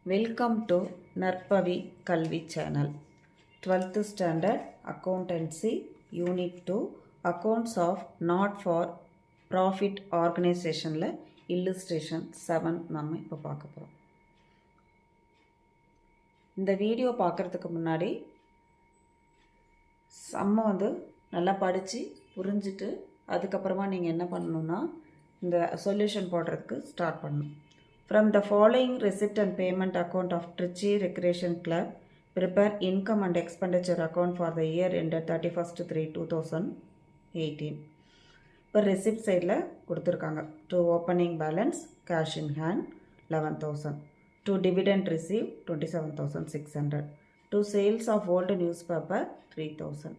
Welcome to Narpavi Kalvi channel. 12th standard accountancy unit 2 accounts of not for profit organization la illustration 7 நம்ம இப்ப பார்க்க போறோம். இந்த video பார்க்கிறதுக்கு முன்னாடி சம்ம வந்து நல்லா படிச்சு புரிஞ்சிட்டு அதுக்கு அப்புறமா நீங்க என்ன பண்ணனும்னா இந்த சொல்யூஷன் போடுறதுக்கு ஸ்டார்ட் பண்ணனும். From the following receipt and payment account of Trichy Recreation Club, prepare income and expenditure account for the year ended 31st/3/2018. இப்போ receipt sideல கொடுத்திருக்காங்க. To opening balance cash in hand 11,000. To dividend received 27,600. To sales of old newspaper 3,000.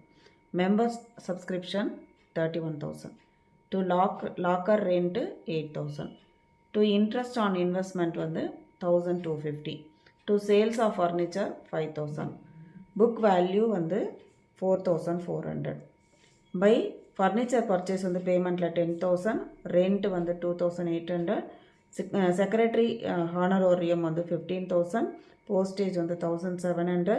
Members subscription 31,000. To locker rent 8,000. To interest on investment வந்து 1,250. To sales of furniture 5,000. Book value வந்து 4,400. By furniture purchase வந்து paymentல 10,000. Rent வந்து 2,800. Secretary honorarium வந்து 15,000. Postage வந்து 1,700.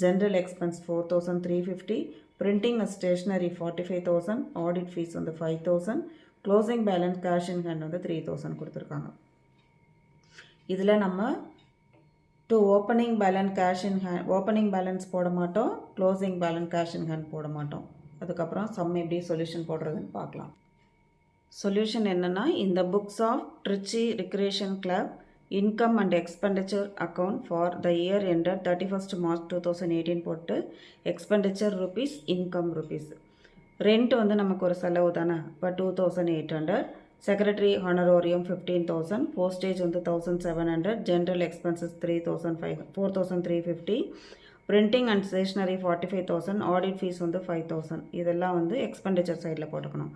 General expense 4,350. Printing and stationery 45,000. Audit fees வந்து 5,000. Closing balance cash in hand வந்து 3,000 கொடுத்துருக்காங்க. இதில் நம்ம டு ஓப்பனிங் பேலன்ஸ் போட மாட்டோம், closing balance cash in hand போட மாட்டோம். அதுக்கப்புறம் சம் எப்படி சொல்யூஷன் போடுறதுன்னு பார்க்கலாம். சொல்யூஷன் என்னென்னா, இந்த books of Trichy recreation club income and expenditure account for the year ended 31st March 2018 போட்டு expenditure rupees, income rupees. Rent வந்து நமக்கு ஒரு செலவு தானே, இப்போ 2,800. செக்ரட்டரி ஹானரோரியம் 15,000. போஸ்டேஜ் வந்து 1,700. General expenses 4,350. Printing and stationery 45,000. Audit fees வந்து 5,000. இதெல்லாம் வந்து எக்ஸ்பெண்டிச்சர் சைடில் போட்டுக்கணும்.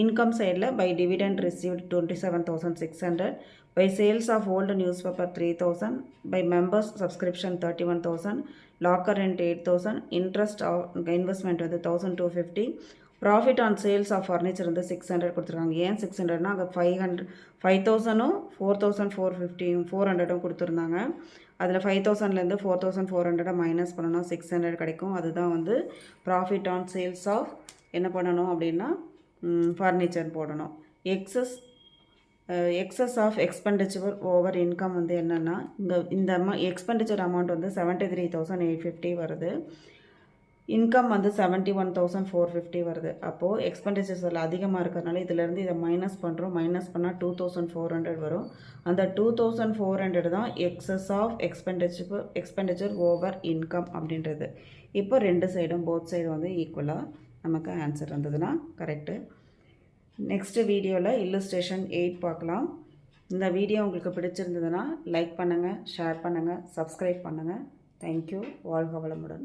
இன்கம் சைடில் by dividend received 27,600. By sales of old newspaper 3,000. By members subscription 31,000. Locker rent 8,000. Interest investment வந்து 1,250. Profit on sales of furniture வந்து 600 கொடுத்துருக்காங்க. ஏன் 600னா அங்கே 5,000ம் 4,450 400ம் கொடுத்துருந்தாங்க. அதில் 5,000லேருந்து 4,400 மைனஸ் பண்ணணும், 600 கிடைக்கும். அதுதான் வந்து ப்ராஃபிட் ஆன் சேல்ஸ் ஆஃப் என்ன பண்ணணும் அப்படின்னா ஃபர்னிச்சர் போடணும். Excess of expenditure over income வந்து என்னென்னா, இந்த எக்ஸ்பெண்டிச்சர் அமௌண்ட் வந்து 73,850 வருது. இன்கம் வந்து 71,450 வருது. அப்போது எக்ஸ்பெண்டிச்சர்ஸ் எல்லாம் அதிகமாக இருக்கிறதுனால இதிலேருந்து இதை மைனஸ் பண்ணுறோம். மைனஸ் பண்ணால் 2,400 வரும். அந்த 2,400 தான் excess of expenditure over income அப்படின்றது. இப்போ ரெண்டு சைடும் போத் சைடு வந்து ஈக்குவலாக நமக்கு ஆன்சர் வந்ததுன்னா கரெக்டு. நெக்ஸ்ட்டு வீடியோவில் இல்லுஸ்ட்ரேஷன் 8 பார்க்கலாம். இந்த வீடியோ உங்களுக்கு பிடிச்சிருந்ததுன்னா லைக் பண்ணுங்கள், ஷேர் பண்ணுங்கள், சப்ஸ்கிரைப் பண்ணுங்கள். தேங்க்யூ. வாழ்க வளமுடன்.